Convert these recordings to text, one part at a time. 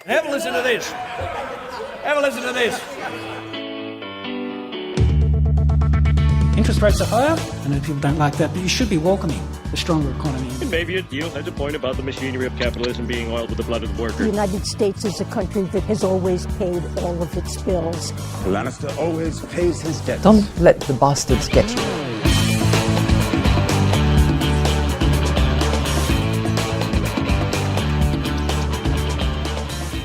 And have a listen to this. Have a listen to this. Interest rates are higher, and people don't like that, but you should be welcoming a stronger economy. And maybe a deal has a point about the machinery of capitalism being oiled with the blood of the worker. The United States is a country that has always paid all of its bills. Lannister always pays his debts. Don't let the bastards get you.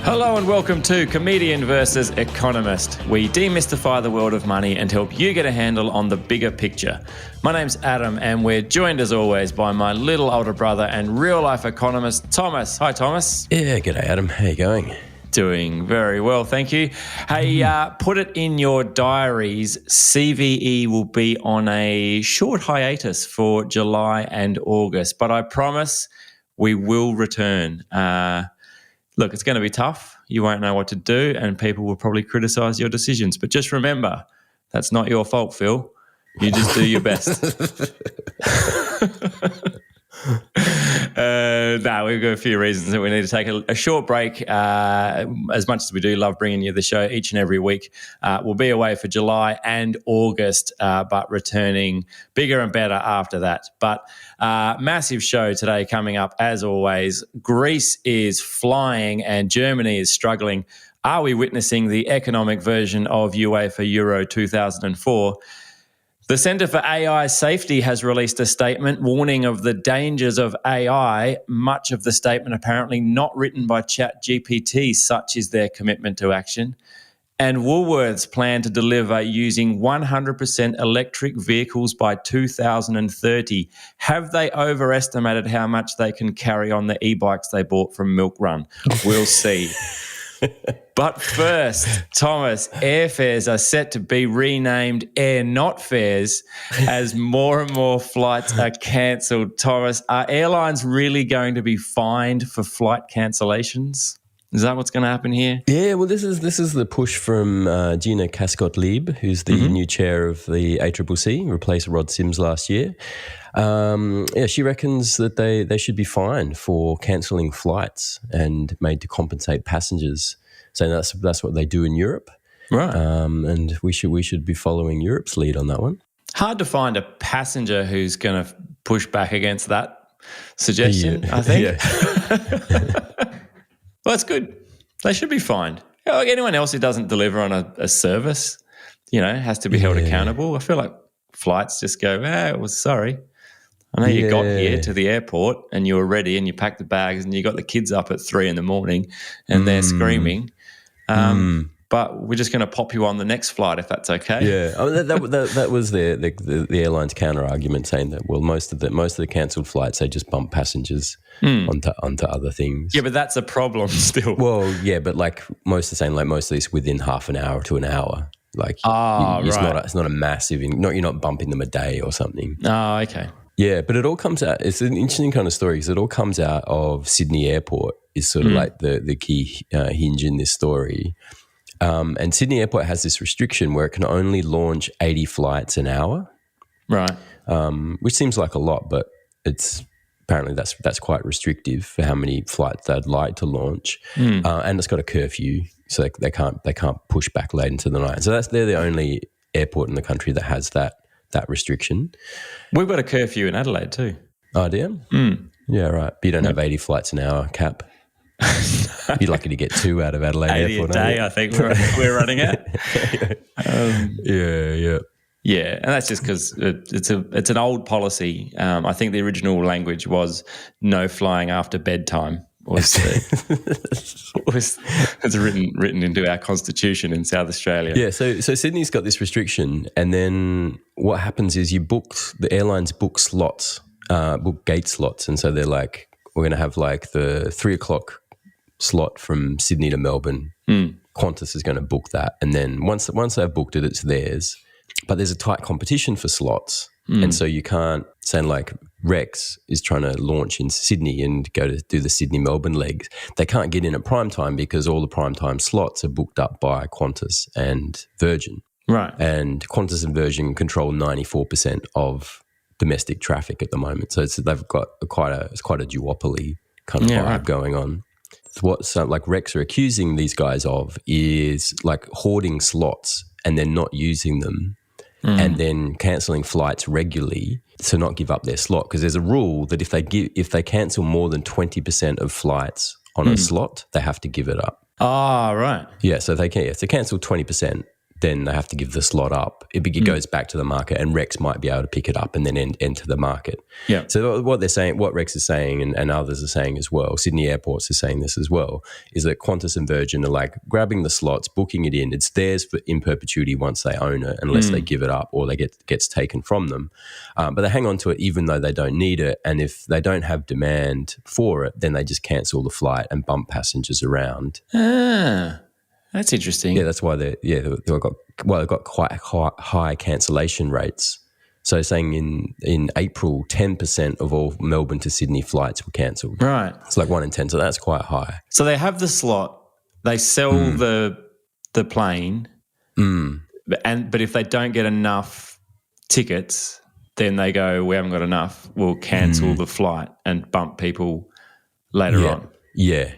Hello and welcome to Comedian versus Economist. We demystify the world of money and help you get a handle on the bigger picture. My name's Adam and we're joined as always by my little older brother and real-life economist, Thomas. Hi, Thomas. Yeah, g'day, Adam. How you going? Doing very well, thank you. Hey, put it in your diaries. CVE will be on a short hiatus for July and August, but I promise we will return. Look, it's going to be tough. You won't know what to do and people will probably criticise your decisions. But just remember, that's not your fault, Phil. You just do your best. We've got a few reasons that we need to take a short break. As much as we do love bringing you the show each and every week, we'll be away for July and August, but returning bigger and better after that. But massive show today coming up, as always. Greece is flying and Germany is struggling. Are we witnessing the economic version of UEFA Euro 2004? The Centre for AI Safety has released a statement warning of the dangers of AI, much of the statement apparently not written by ChatGPT, such is their commitment to action. And Woolworths plan to deliver using 100% electric vehicles by 2030. Have they overestimated how much they can carry on the e-bikes they bought from Milk Run? We'll see. But first, Thomas, airfares are set to be renamed Air Not Fares as more and more flights are cancelled. Thomas, are airlines really going to be fined for flight cancellations? Is that what's going to happen here? Yeah, well, this is the push from Gina Cascott-Lieb, who's the new chair of the ACCC, replaced Rod Sims last year. She reckons that they should be fined for cancelling flights and made to compensate passengers, saying that's what they do in Europe. Right. And we should be following Europe's lead on that one. Hard to find a passenger who's going to push back against that suggestion, I think. Yeah. Well, that's good. They should be fined. Like anyone else who doesn't deliver on a service, has to be held accountable. I feel like flights just go, well, sorry. I know you got here to the airport and you were ready and you packed the bags and you got the kids up at 3 a.m. and they're screaming. But we're just going to pop you on the next flight if that's okay. Yeah, I mean, that was the airline's counter argument, saying that most of the cancelled flights, they just bump passengers onto other things. Yeah, but that's a problem still. Well, yeah, but most of these within half an hour to an hour. It's not a massive. You're not bumping them a day or something. Oh, okay. Yeah, but it all comes out. It's an interesting kind of story because it all comes out of Sydney Airport is sort of like the key hinge in this story. And Sydney Airport has this restriction where it can only launch 80 flights an hour. Right. Which seems like a lot, but apparently that's quite restrictive for how many flights they'd like to launch. And it's got a curfew, so they can't push back late into the night. So they're the only airport in the country that has that restriction. We've got a curfew in Adelaide too. Oh, do you? Yeah, right. But you don't have 80 flights an hour cap. You're lucky to get 2 out of Adelaide 80 Airport. A day, I think we're running at. Yeah, and that's just because it's an old policy. I think the original language was no flying after bedtime. It's written into our constitution in South Australia. Yeah, so Sydney's got this restriction, and then what happens is the airlines book slots, book gate slots, and so they're like, we're going to have the 3:00 slot from Sydney to Melbourne. Qantas is going to book that, and then once they've booked it, it's theirs. But there's a tight competition for slots, and so you can't say Rex is trying to launch in Sydney and go to do the Sydney-Melbourne legs. They can't get in at prime time because all the prime time slots are booked up by Qantas and Virgin. Right. And Qantas and Virgin control 94% of domestic traffic at the moment. So they've got quite a duopoly kind of vibe going on. what some, like Rex are accusing these guys of is like hoarding slots and then not using them and then cancelling flights regularly to not give up their slot. Because there's a rule that if they cancel more than 20% of flights on a slot, they have to give it up. Ah, right. Yeah, so if they cancel 20%, then they have to give the slot up. It goes back to the market, and Rex might be able to pick it up and then enter the market. Yeah. So what they're saying, what Rex is saying, and others are saying as well, Sydney Airports is saying this as well, is that Qantas and Virgin are like grabbing the slots, booking it in. It's theirs in perpetuity once they own it, unless they give it up or they gets taken from them. But they hang on to it even though they don't need it. And if they don't have demand for it, then they just cancel the flight and bump passengers around. Ah. That's interesting. Yeah, that's why they've got quite high cancellation rates. So saying in April, 10% of all Melbourne to Sydney flights were cancelled. Right. It's like 1 in 10, so that's quite high. So they have the slot, they sell the plane, but if they don't get enough tickets, then they go, we haven't got enough, we'll cancel the flight and bump people later on. Yeah.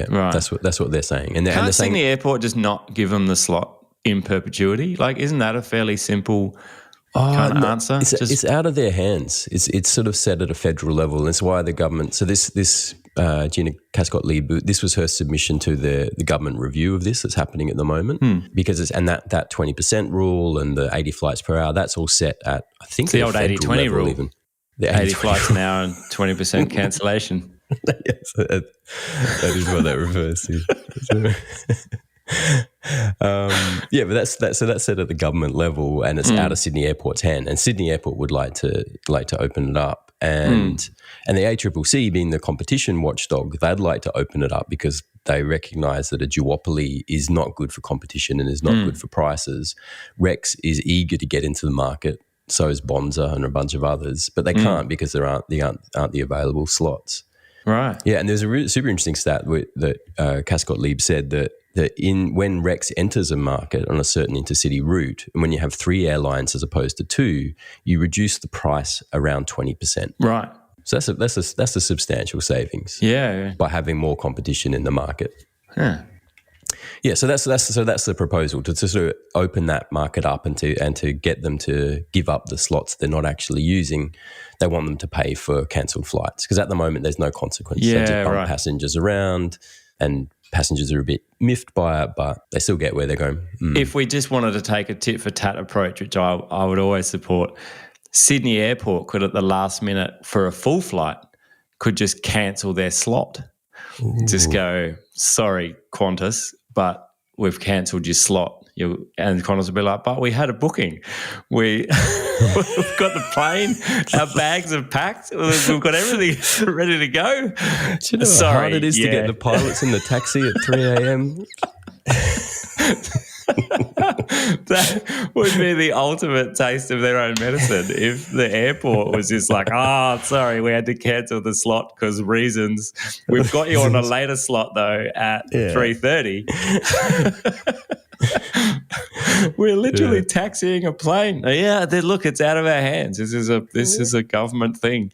Right. That's what they're saying. And they're Can't saying, Sydney Airport just not give them the slot in perpetuity? Like, isn't that a fairly simple kind of answer? It's out of their hands. It's sort of set at a federal level. And it's why the government. So this Gina Cascott-Lee, this was her submission to the government review of this that's happening at the moment because it's that 20% rule and the 80 flights per hour. That's all set at I think the old 80-20 rule. Even. The 80 flights an hour and 20% cancellation. Yes, that is what that refers to. But that's set at the government level, and it's out of Sydney Airport's hand. And Sydney Airport would like to open it up, and the ACCC, being the competition watchdog, they'd like to open it up because they recognise that a duopoly is not good for competition and is not good for prices. Rex is eager to get into the market. So is Bonza and a bunch of others, but they can't because there aren't the available slots. Right. Yeah, and there's a super interesting stat that Cascott-Lieb said that when Rex enters a market on a certain intercity route, and when you have 3 airlines as opposed to 2, you reduce the price around 20%. Right. So that's a substantial savings. Yeah. By having more competition in the market. Huh. Yeah, so that's the proposal to sort of open that market up and to get them to give up the slots they're not actually using. They want them to pay for cancelled flights because at the moment there's no consequence. Yeah, they just bump right. passengers around, and passengers are a bit miffed by it, but they still get where they're going. If we just wanted to take a tit for tat approach, which I would always support, Sydney Airport could at the last minute for a full flight could just cancel their slot. Ooh. Just go, sorry, Qantas, but we've cancelled your slot. And Qantas will be like, but we had a booking. We've got the plane, our bags are packed, we've got everything ready to go. Do you know how hard it is to get the pilots in the taxi at 3 a.m.? That would be the ultimate taste of their own medicine if the airport was just like, sorry, we had to cancel the slot because reasons. We've got you on a later slot though at 3:30. We're literally taxiing a plane. Yeah, look, it's out of our hands. This is a government thing.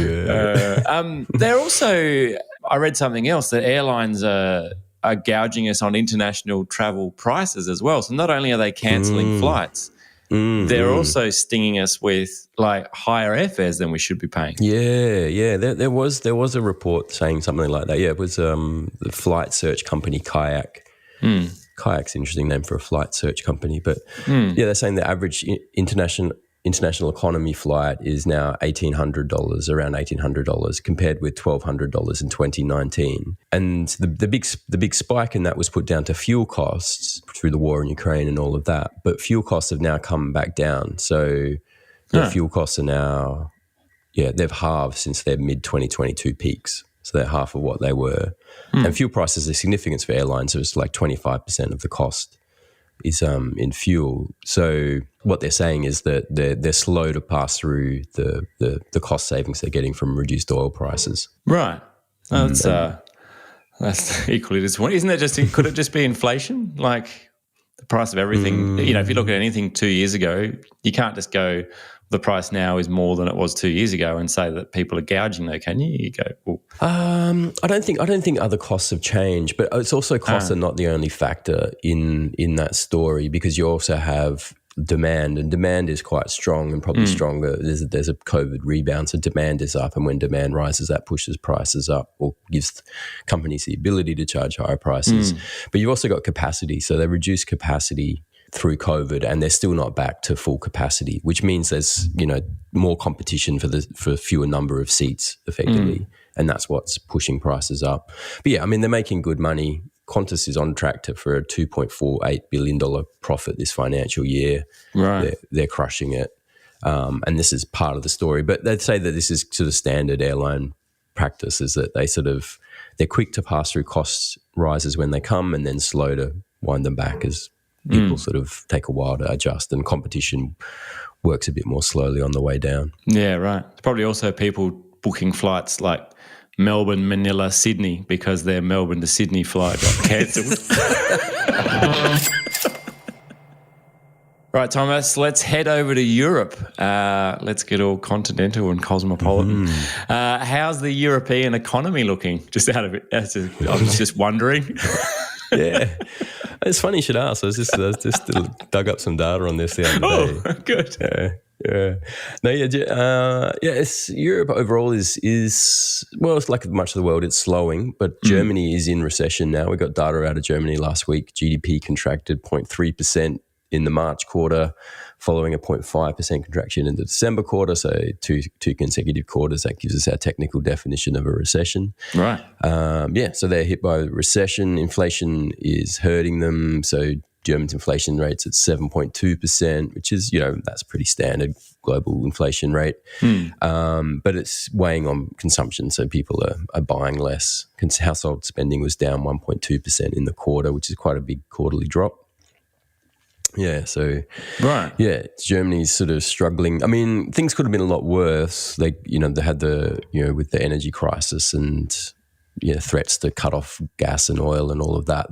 Yeah. They're also, I read something else, that airlines are gouging us on international travel prices as well. So not only are they cancelling flights, they're also stinging us with like higher airfares than we should be paying. Yeah. There was a report saying something like that. Yeah, it was the flight search company Kayak. Kayak's an interesting name for a flight search company, but they're saying the average international economy flight is now $1,800, around $1,800, compared with $1,200 in 2019. And the big spike in that was put down to fuel costs through the war in Ukraine and all of that. But fuel costs have now come back down. So fuel costs are now, they've halved since their mid-2022 peaks. So they're half of what they were. And fuel prices are significant for airlines. So it's like 25% of the cost is in fuel. So what they're saying is that they're slow to pass through the cost savings they're getting from reduced oil prices. Right. That's equally disappointing. Isn't that could it just be inflation? Like The price of everything, if you look at anything 2 years ago, you can't just go, the price now is more than it was 2 years ago and say that people are gouging though, can you? You go, well. I don't think other costs have changed, but it's also costs are not the only factor in that story, because you also have demand, and demand is quite strong and probably stronger. There's a COVID rebound, so demand is up, and when demand rises, that pushes prices up or gives companies the ability to charge higher prices. But you've also got capacity, so they reduced capacity through COVID, and they're still not back to full capacity, which means there's more competition for a fewer number of seats effectively, and that's what's pushing prices up. But yeah, I mean, they're making good money. Qantas is on track for a $2.48 billion profit this financial year. Right. They're crushing it. And this is part of the story. But they'd say that this is sort of standard airline practice, is that they're quick to pass through cost rises when they come and then slow to wind them back as people sort of take a while to adjust, and competition works a bit more slowly on the way down. Yeah, right. It's probably also people booking flights like Melbourne, Manila, Sydney, because their Melbourne to Sydney flight got cancelled. Right, Thomas, let's head over to Europe. Let's get all continental and cosmopolitan. How's the European economy looking? Just out of it, I was just wondering. Yeah. It's funny you should ask. I just dug up some data on this the other day. Oh, good. Yeah. No, it's Europe overall is well, it's like much of the world, it's slowing, but Germany is in recession now. We got data out of Germany last week. GDP contracted 0.3% in the March quarter, following a 0.5% contraction in the December quarter. So two consecutive quarters. That gives us our technical definition of a recession. Right. So they're hit by recession. Inflation is hurting them. So German's inflation rate's at 7.2%, which is, that's pretty standard global inflation rate. But it's weighing on consumption, so people are buying less. Household spending was down 1.2% in the quarter, which is quite a big quarterly drop. Yeah, so right. Yeah, Germany's sort of struggling. I mean, things could have been a lot worse. They had with the energy crisis and threats to cut off gas and oil and all of that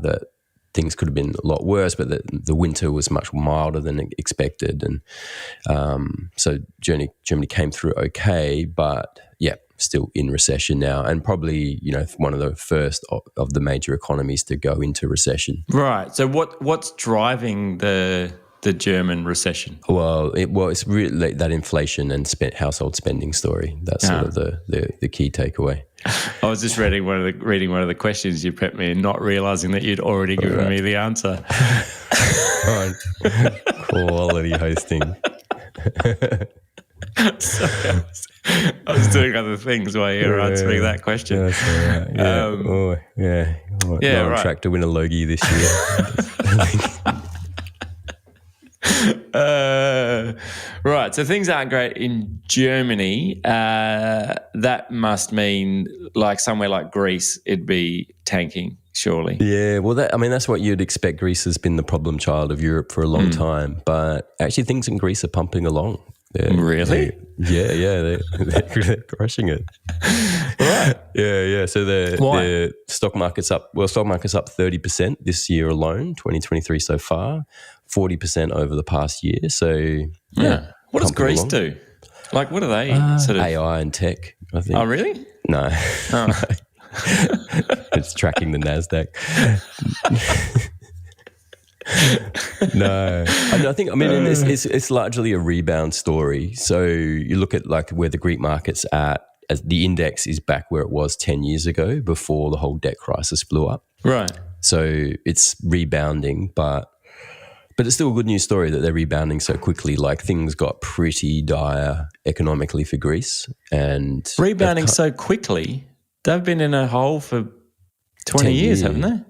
things could have been a lot worse, but the winter was much milder than expected. And so Germany came through okay, but yeah, still in recession now, and probably, one of the first of the major economies to go into recession. Right. So what's driving the German recession? Well, it's really that inflation and household spending story. That's sort of the key takeaway. I was just reading one of the questions you prepped me and not realising that you'd already given me the answer. Quality hosting. Sorry, I was doing other things while you were answering that question. That's all right. Yeah. On track to win a Logie this year. Right, so things aren't great in Germany. That must mean, like somewhere like Greece, it'd be tanking, surely. Yeah, well, that's what you'd expect. Greece has been the problem child of Europe for a long time, but actually things in Greece are pumping along. Really? They're crushing it. Right. Yeah. So the stock market's up. Well, stock market's up 30% this year alone, 2023 so far, 40% over the past year. So yeah. What does Greece do? Like, what are they? Sort of AI and tech, I think. Oh, really? No. It's tracking the NASDAQ. No, it's largely a rebound story. So you look at like where the Greek market's at, as the index is back where it was 10 years ago before the whole debt crisis blew up. Right. So it's rebounding, but it's still a good news story that they're rebounding so quickly. Like things got pretty dire economically for Greece, and rebounding so quickly. They've been in a hole for 20 years, haven't they?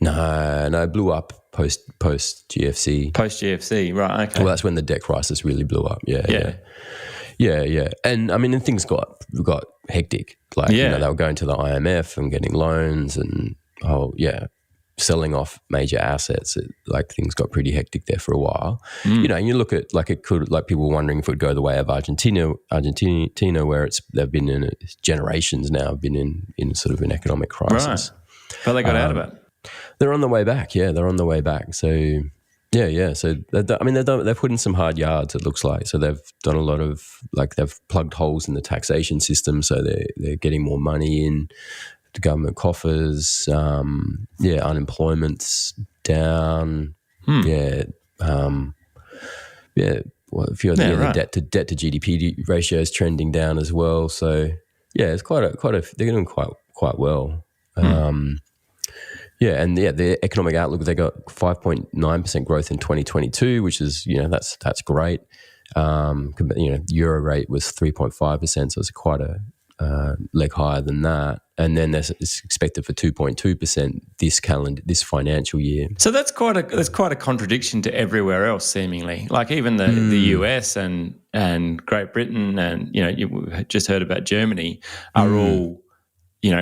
No, it blew up post GFC. Post GFC, right? Okay. Well, that's when the debt crisis really blew up. Yeah. And I mean, things got hectic. Like they were going to the IMF and getting loans and selling off major assets. Things got pretty hectic there for a while. And you look at people were wondering if it would go the way of Argentina, where they've been in generations now, been in sort of an economic crisis. Right. But they got out of it. They're on the way back. Yeah, they're on the way back. So Yeah. So they've put in some hard yards. It looks like. So they've done a lot of they've plugged holes in the taxation system. So they're getting more money in the government coffers. Unemployment's down. Well, a few other right. the debt to GDP ratio is trending down as well. So it's quite they're doing quite well. The economic outlook, they got 5.9% growth in 2022, which is that's great. Euro rate was 3.5%, so it's quite a leg higher than that. And then it's expected for 2.2% this financial year. So that's quite a contradiction to everywhere else, seemingly. Like even the US and Great Britain, and you just heard about Germany, are all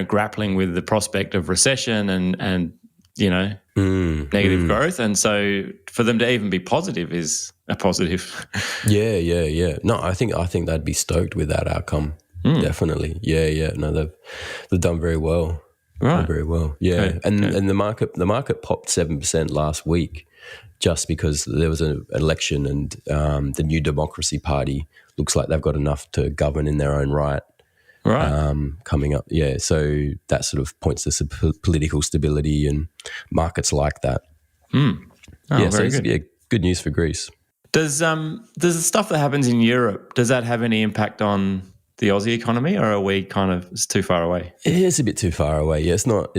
grappling with the prospect of recession and negative growth, and so for them to even be positive is a positive. Yeah. No, I think they'd be stoked with that outcome. Definitely. Yeah. No, they've done very well. Right. Done very well. Yeah. Okay. And the market popped 7% last week just because there was an election, and the New Democracy Party looks like they've got enough to govern in their own right. Right. Coming up. Yeah. So that sort of points to some political stability, and markets like that. Very good. Good news for Greece. Does the stuff that happens in Europe, does that have any impact on the Aussie economy, or are we it's too far away? It is a bit too far away. Yeah, it's not.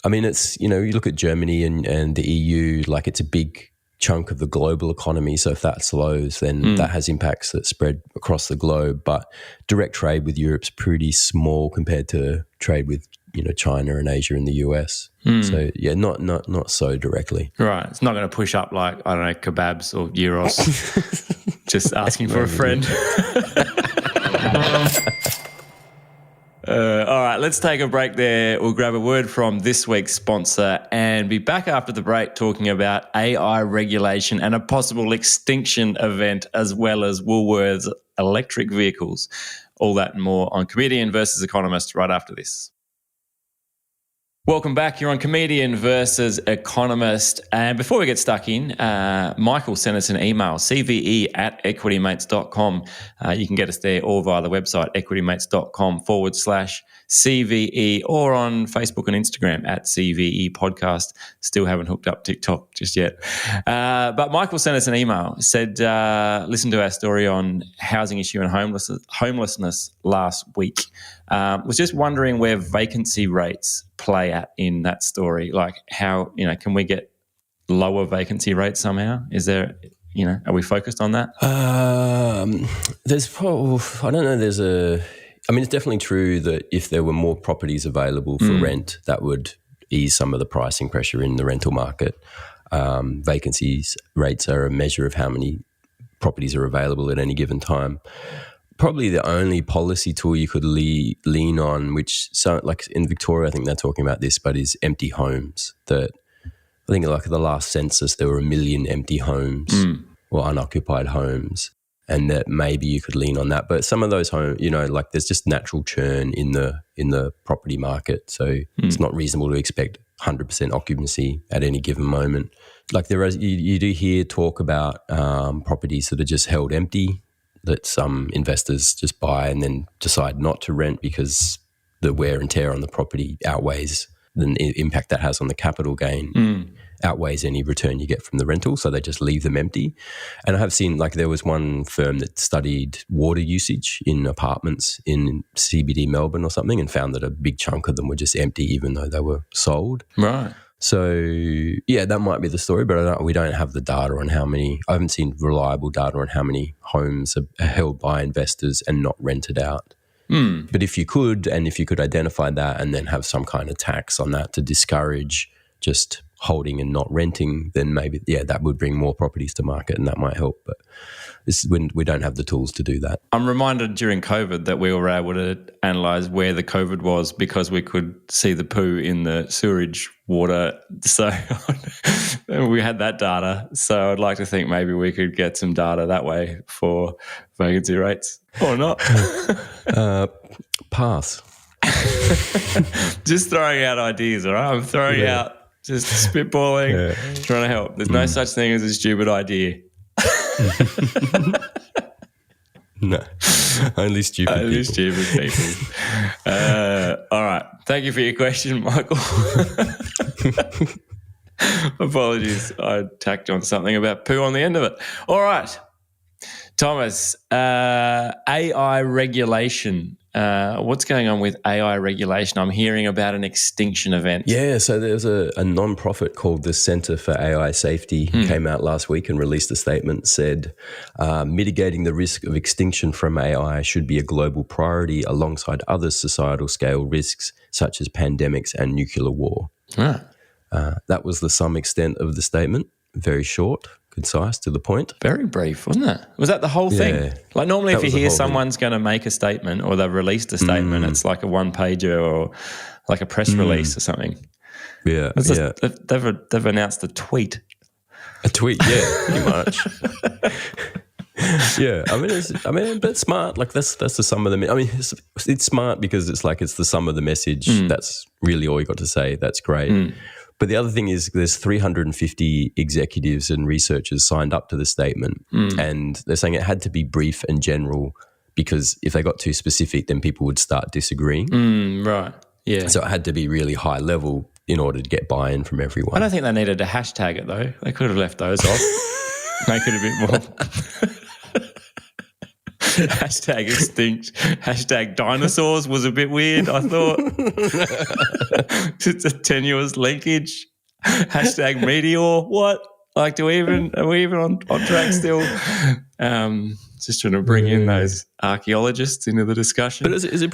I mean, it's, you look at Germany and the EU, like it's a big chunk of the global economy. So if that slows, then that has impacts that spread across the globe. But direct trade with Europe's pretty small compared to trade with, China and Asia and the US. So yeah, not so directly. Right. It's not going to push up like, I don't know, kebabs or gyros. Just asking for a friend. All right, let's take a break there. We'll grab a word from this week's sponsor and be back after the break talking about AI regulation and a possible extinction event, as well as Woolworths electric vehicles. All that and more on Comedian versus Economist right after this. Welcome back. You're on Comedian versus Economist. And before we get stuck in, Michael sent us an email, cve@equitymates.com. You can get us there or via the website, equitymates.com/CVE, or on Facebook and Instagram @CVE Podcast. Still haven't hooked up TikTok just yet. But Michael sent us an email, said, listen to our story on housing issue and homelessness last week. Was just wondering where vacancy rates play at in that story. Like how, can we get lower vacancy rates somehow? Is there, are we focused on that? There's probably, I don't know, it's definitely true that if there were more properties available for rent, that would ease some of the pricing pressure in the rental market. Vacancies rates are a measure of how many properties are available at any given time. Probably the only policy tool you could lean on, which, so like in Victoria, I think they're talking about this, but is empty homes. That I think like the last census, there were 1 million empty homes or unoccupied homes, and that maybe you could lean on that. But some of those homes, like there's just natural churn in the property market, so it's not reasonable to expect 100% occupancy at any given moment. Like you do hear talk about properties that are just held empty, that some investors just buy and then decide not to rent because the wear and tear on the property outweighs the impact that has on the capital gain, outweighs any return you get from the rental, so they just leave them empty. And I have seen, like there was one firm that studied water usage in apartments in CBD Melbourne or something, and found that a big chunk of them were just empty even though they were sold. Right. So, yeah, that might be the story, but we don't have the data on how many. I haven't seen reliable data on how many homes are held by investors and not rented out. But if you could identify that and then have some kind of tax on that to discourage just holding and not renting, then maybe, that would bring more properties to market and that might help. But this is when we don't have the tools to do that. I'm reminded during COVID that we were able to analyse where the COVID was because we could see the poo in the sewerage water. So we had that data. So I'd like to think maybe we could get some data that way for vacancy rates or not. Pass. Just throwing out ideas, all right? I'm throwing out Just spitballing, trying to help. There's no such thing as a stupid idea. No, only stupid people. Only stupid people. All right. Thank you for your question, Michael. Apologies. I tacked on something about poo on the end of it. All right. Thomas, AI regulation. What's going on with AI regulation? I'm hearing about an extinction event. Yeah, so there's a non-profit called the Centre for AI Safety came out last week and released a statement, said mitigating the risk of extinction from AI should be a global priority alongside other societal scale risks such as pandemics and nuclear war. That was the sum extent of the statement. Very short, concise, to the point. Very brief, wasn't it? Was that the whole thing? Yeah. Like normally That if you was the hear whole thing. someone's going to make a statement or they've released a statement, it's like a one-pager or like a press release or something. Yeah, They've announced a tweet. A tweet, yeah, pretty much. Yeah, but it's smart. Like that's the sum of the. I mean, it's smart because it's the sum of the message. That's really all you got to say. That's great. But the other thing is there's 350 executives and researchers signed up to the statement, and they're saying it had to be brief and general because if they got too specific, then people would start disagreeing. Right. Yeah. So it had to be really high level in order to get buy-in from everyone. I don't think they needed to hashtag it though. They could have left those off. Make it a bit more. Hashtag extinct. Hashtag dinosaurs was a bit weird, I thought. It's a tenuous linkage. Hashtag meteor. What? Like, are we even on track still? Just trying to bring in those archaeologists into the discussion. But it's a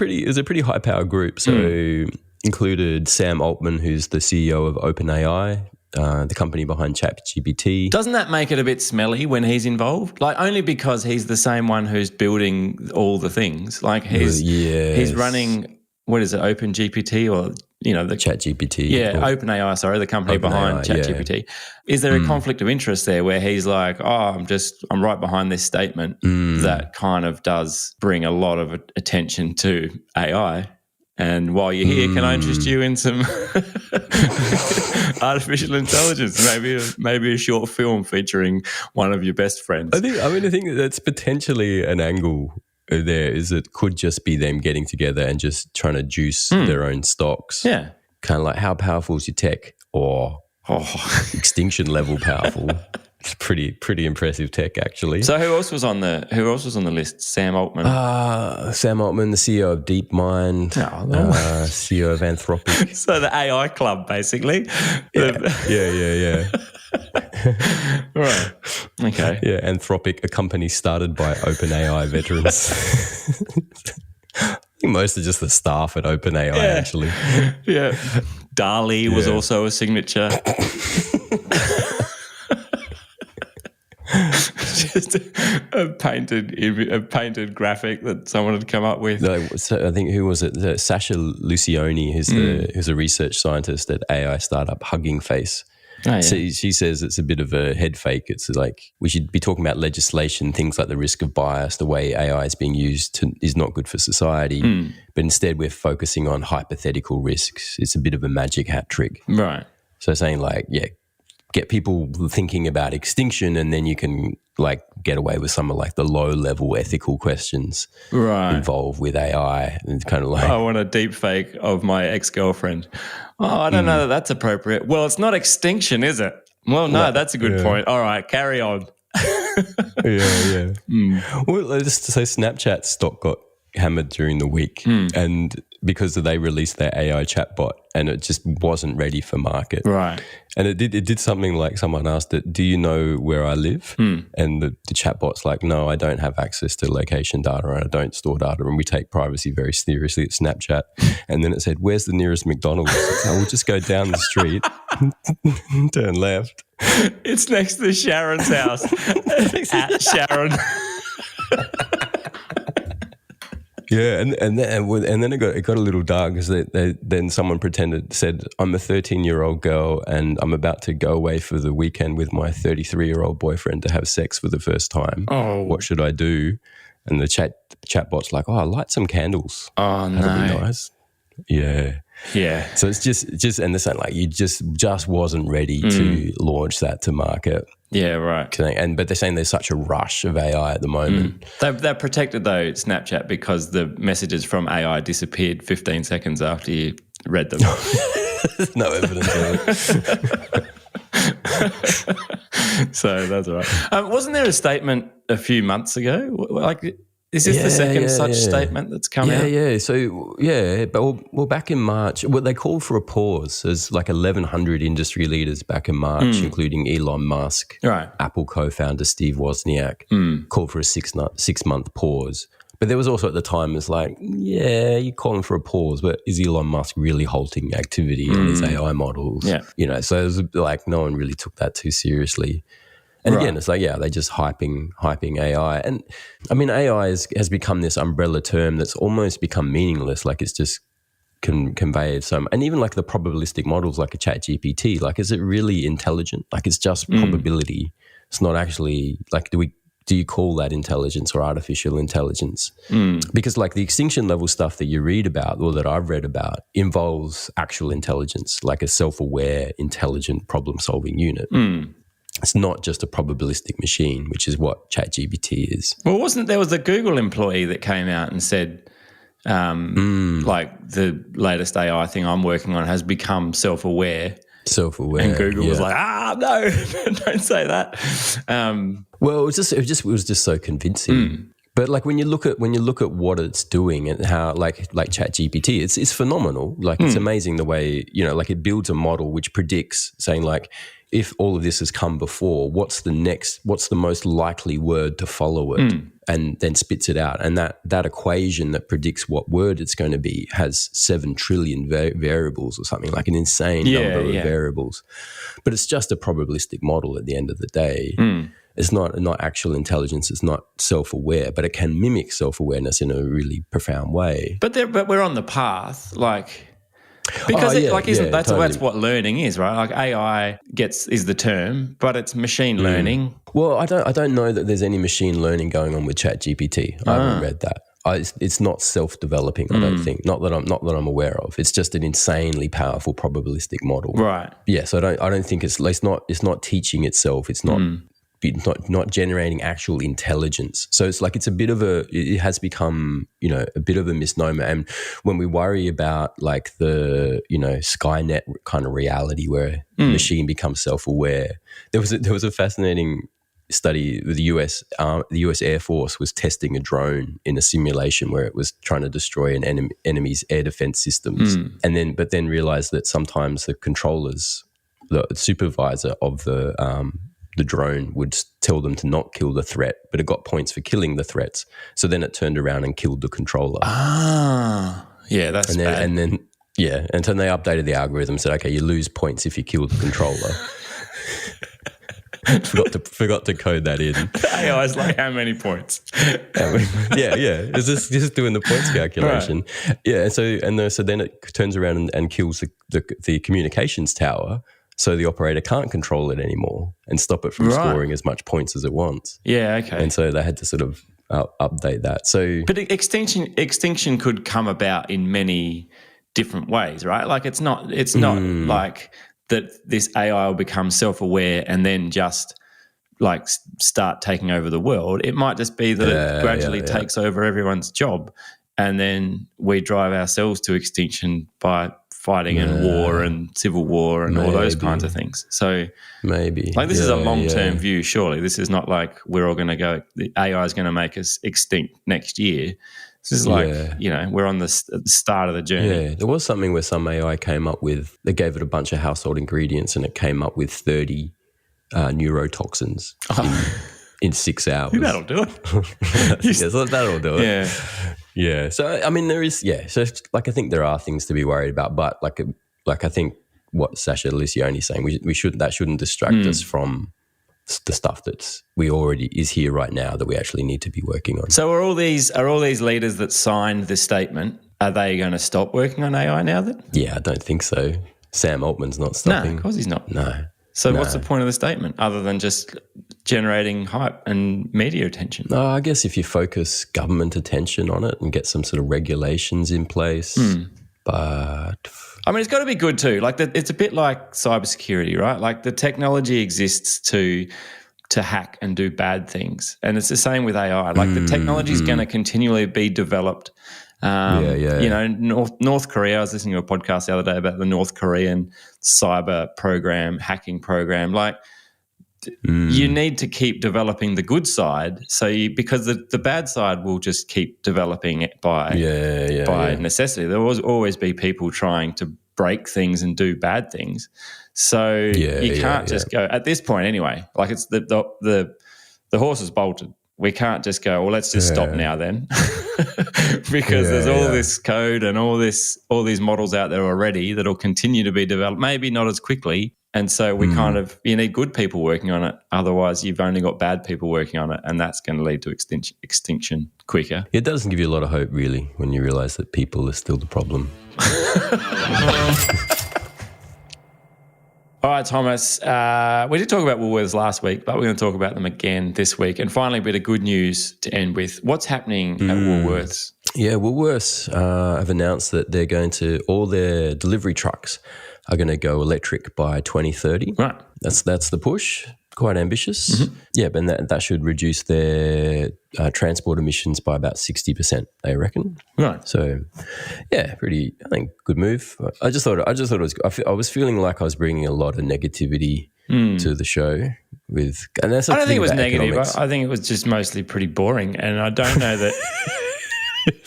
pretty high power group. So included Sam Altman, who's the CEO of OpenAI, the company behind ChatGPT. Doesn't that make it a bit smelly when he's involved? Like only because he's the same one who's building all the things. Like he's running, what is it, OpenGPT or the ChatGPT. Yeah, OpenAI, sorry, the company behind ChatGPT. Yeah. Is there a conflict of interest there where he's like, I'm right behind this statement that kind of does bring a lot of attention to AI? And while you're here, can I interest you in some artificial intelligence? Maybe a short film featuring one of your best friends. I think that's potentially an angle there. Is it could just be them getting together and just trying to juice their own stocks. Yeah, kind of like how powerful is your tech or extinction level powerful. It's pretty impressive tech, actually. So who else was on the list? Sam Altman. Sam Altman, the CEO of DeepMind, CEO of Anthropic. So the AI club, basically. Yeah. Right. Okay. Yeah, Anthropic, a company started by OpenAI veterans. I think most are just the staff at OpenAI, actually. Yeah. DALL-E was also a signature. Just a painted graphic that someone had come up with. No, so I think who was it? Sasha Lucioni, who's a research scientist at AI startup Hugging Face. Oh, yeah. So she says it's a bit of a head fake. It's like we should be talking about legislation, things like the risk of bias, the way AI is being used is not good for society. But instead we're focusing on hypothetical risks. It's a bit of a magic hat trick. Right. So saying get people thinking about extinction and then you can get away with some of the low level ethical questions involved with AI. And kind of I want a deep fake of my ex-girlfriend. I don't know that that's appropriate. Well, it's not extinction, is it? Well, no, that's a good point. All right, carry on. Yeah. Well, let's just say Snapchat stock got hammered during the week and because they released their AI chatbot and it just wasn't ready for market. Right. And it did something like someone asked it, do you know where I live? And the chatbot's like, no, I don't have access to location data and I don't store data and we take privacy very seriously at Snapchat. And then it said, where's the nearest McDonald's? So we'll just go down the street, turn left. It's next to Sharon's house. At Sharon. Yeah, and then it got a little dark because then someone said, I'm a 13-year-old girl and I'm about to go away for the weekend with my 33-year-old boyfriend to have sex for the first time. Oh. What should I do? And the chatbot's like, light some candles. Oh, no. That'd be nice. Yeah. Yeah. So it's just and they're saying like you just wasn't ready to launch that to market. Yeah, right. But they're saying there's such a rush of AI at the moment. They're protected though, Snapchat, because the messages from AI disappeared 15 seconds after you read them. No evidence of it. So that's all right. Wasn't there a statement a few months ago? Like, is this the second such statement that's come out? Yeah. So, but back in March, they called for a pause. There's like 1,100 industry leaders back in March, including Elon Musk, right. Apple co-founder Steve Wozniak, called for a 6-month pause. But there was also at the time, it's like, yeah, you're calling for a pause, but is Elon Musk really halting activity on his AI models? Yeah. So it was like no one really took that too seriously. And again, it's like, they're just hyping AI. And I mean, AI has become this umbrella term that's almost become meaningless. Like it's just conveyed some, and even like the probabilistic models like a ChatGPT, like is it really intelligent? Like it's just probability. It's not actually like, do you call that intelligence or artificial intelligence? Because like the extinction level stuff that you read about or that I've read about involves actual intelligence, like a self-aware, intelligent problem-solving unit. It's not just a probabilistic machine, which is what ChatGPT is. Well, there was a Google employee that came out and said, like the latest AI thing I'm working on has become self-aware. And Google was like, no, don't say that. Well, it was just so convincing. But like when you look at what it's doing and how like ChatGPT, it's phenomenal. Like it's amazing the way, like it builds a model which predicts, saying like, if all of this has come before, what's the most likely word to follow it, and then spits it out. And that equation that predicts what word it's going to be has 7 trillion variables or something, like an insane number of variables. But it's just a probabilistic model at the end of the day. It's not actual intelligence. It's not self-aware, but it can mimic self-awareness in a really profound way. But we're on the path, like. Because that's what learning is, right? Like AI is the term, but it's machine learning. Well, I don't know that there's any machine learning going on with ChatGPT. I haven't read that. It's not self-developing. I don't think. Not that I'm aware of. It's just an insanely powerful probabilistic model. Right. Yeah. So I don't think it's not teaching itself. It's not generating actual intelligence. So it's like it has become, a bit of a misnomer. And when we worry about like the, Skynet kind of reality where the machine becomes self-aware, there was a fascinating study with the US Air Force was testing a drone in a simulation where it was trying to destroy an enemy's air defense systems. But then realized that sometimes the controllers, the supervisor of the drone would tell them to not kill the threat, but it got points for killing the threats. So then it turned around and killed the controller. Yeah, that's bad. And then they updated the algorithm, said, okay, you lose points if you kill the controller. Forgot to code that in. AI's like, how many points? It's just doing the points calculation. Right. Yeah, so then it turns around and kills the communications tower. So the operator can't control it anymore and stop it from scoring as much points as it wants. Yeah, okay. And so they had to sort of update that. So, but extinction could come about in many different ways, right? Like it's not like that. This AI will become self-aware and then just like start taking over the world. It might just be that it gradually takes over everyone's job, and then we drive ourselves to extinction by fighting in war and civil war and all those kinds of things. So maybe like this is a long-term view, surely. This is not like we're all going to go, the AI is going to make us extinct next year. This is like, we're on the start of the journey. Yeah, there was something where some AI came up with, they gave it a bunch of household ingredients and it came up with 30 neurotoxins in 6 hours. That'll do it. So that'll do it. Yeah. Yeah. So, I mean, there is, so like, I think there are things to be worried about, but like I think what Sasha Lisione is saying, that shouldn't distract us from the stuff that's is here right now that we actually need to be working on. So are all these leaders that signed this statement, are they going to stop working on AI now then? Yeah, I don't think so. Sam Altman's not stopping. No, of course he's not. No. So what's the point of the statement other than just generating hype and media attention? No, I guess if you focus government attention on it and get some sort of regulations in place, But I mean, it's got to be good too. Like it's a bit like cybersecurity, right? Like the technology exists to hack and do bad things, and it's the same with AI. Like the technology is going to continually be developed. You know, North Korea. I was listening to a podcast the other day about the North Korean cyber program, hacking program. Like you need to keep developing the good side, because the bad side will just keep developing it by necessity. There will always be people trying to break things and do bad things. So you can't just go at this point anyway. Like it's the horse is bolted. We can't just go, well, let's just stop now then, because there's all this code and all these models out there already that'll continue to be developed, maybe not as quickly. And so we you need good people working on it. Otherwise, you've only got bad people working on it, and that's going to lead to extinction quicker. It doesn't give you a lot of hope, really, when you realise that people are still the problem. All right, Thomas, we did talk about Woolworths last week, but we're going to talk about them again this week. And finally, a bit of good news to end with. What's happening at Woolworths? Yeah, Woolworths have announced that they're going to, all their delivery trucks are going to go electric by 2030. Right. That's the push. Quite ambitious. Yeah, but that should reduce their transport emissions by about 60%, they reckon. Right. So, yeah, pretty, I think, good move. I just thought it was good. I was feeling like I was bringing a lot of negativity to the show and that's I don't think it was negative. I think it was just mostly pretty boring, and I don't know that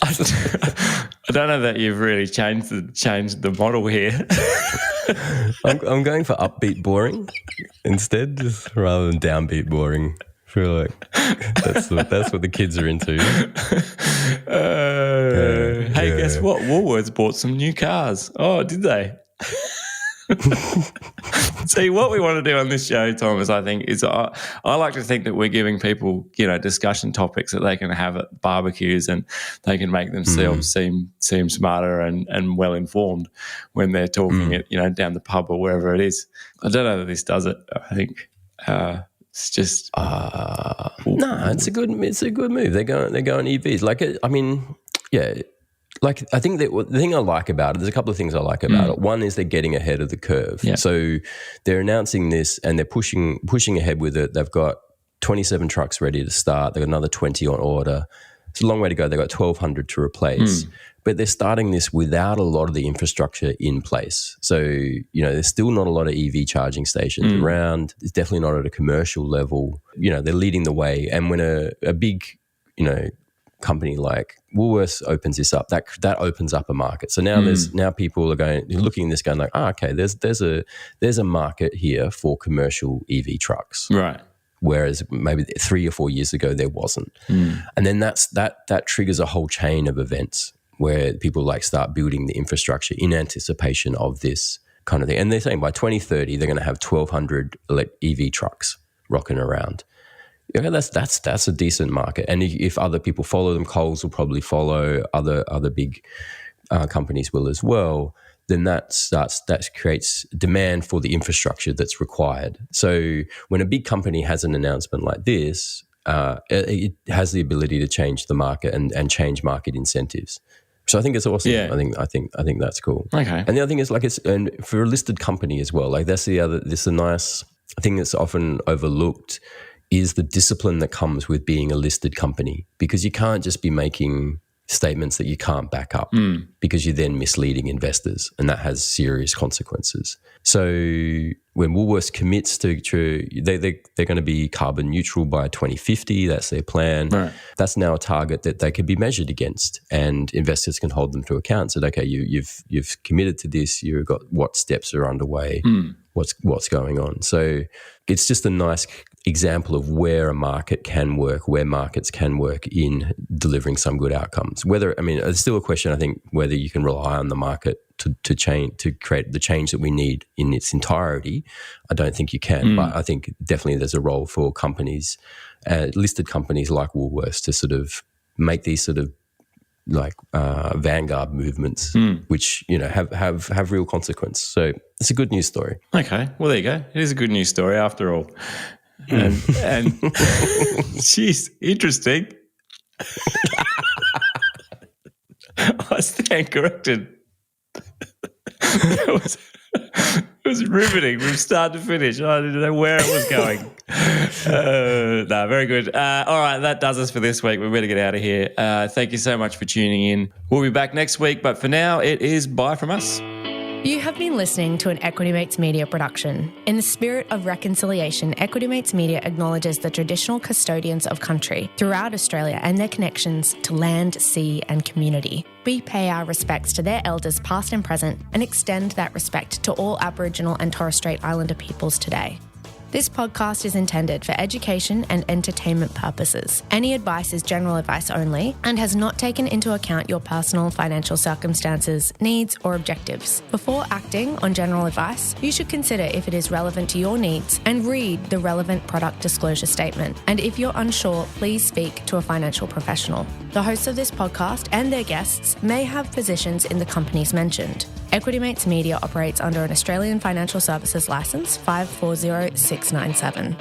I don't know that you've really changed the model here. I'm going for upbeat boring instead, just rather than downbeat boring. I feel like that's what the kids are into. Hey, guess what? Woolworths bought some new cars. Oh, did they? See, what we want to do on this show, Thomas, I think, is I like to think that we're giving people, discussion topics that they can have at barbecues, and they can make themselves seem smarter and well informed when they're talking it, down the pub or wherever it is. I don't know that this does it. I think it's just no, it's a good move. They're going EVs. Like, I mean, yeah. Like, I think that the thing I like about it, there's a couple of things I like about it. One is they're getting ahead of the curve. Yeah. So they're announcing this and they're pushing ahead with it. They've got 27 trucks ready to start. They've got another 20 on order. It's a long way to go. They've got 1,200 to replace. But they're starting this without a lot of the infrastructure in place. So, there's still not a lot of EV charging stations around. It's definitely not at a commercial level. They're leading the way. And when a big, company like Woolworths opens this up, that opens up a market. So now people are looking at this going like, okay, there's a market here for commercial EV trucks. Right. Whereas maybe 3 or 4 years ago there wasn't. And then that triggers a whole chain of events where people start building the infrastructure in anticipation of this kind of thing. And they're saying by 2030 they're going to have 1,200 EV trucks rocking around. Yeah, that's a decent market, and if other people follow them, Coles will probably follow, other big companies will as well. Then that creates demand for the infrastructure that's required. So when a big company has an announcement like this, it has the ability to change the market and change market incentives. So I think it's awesome. Yeah. I think that's cool. Okay. And the other thing is and for a listed company as well. Like this is a nice thing that's often overlooked, is the discipline that comes with being a listed company, because you can't just be making statements that you can't back up because you're then misleading investors, and that has serious consequences. So when Woolworths commits to they're going to be carbon neutral by 2050, that's their plan. Right. That's now a target that they can be measured against, and investors can hold them to account. So, okay, you've committed to this. You've got what steps are underway. What's going on. So it's just a nice example of where a market can work, where markets can work in delivering some good outcomes. It's still a question, I think, whether you can rely on the market to create the change that we need in its entirety. I don't think you can, but I think definitely there's a role for companies, listed companies like Woolworths, to sort of make these sort of vanguard movements, which have real consequence. So it's a good news story. Okay, well there you go. It is a good news story after all. And geez, interesting. I stand corrected. It was riveting from start to finish. I didn't know where it was going. No, very good. All right, that does us for this week. We better get out of here. Thank you so much for tuning in. We'll be back next week, but for now, it is bye from us. You have been listening to an Equity Mates Media production. In the spirit of reconciliation, Equity Mates Media acknowledges the traditional custodians of country throughout Australia and their connections to land, sea and community. We pay our respects to their elders past and present and extend that respect to all Aboriginal and Torres Strait Islander peoples today. This podcast is intended for education and entertainment purposes. Any advice is general advice only and has not taken into account your personal financial circumstances, needs, or objectives. Before acting on general advice, you should consider if it is relevant to your needs and read the relevant product disclosure statement. And if you're unsure, please speak to a financial professional. The hosts of this podcast and their guests may have positions in the companies mentioned. Equity Mates Media operates under an Australian Financial Services Licence 540697.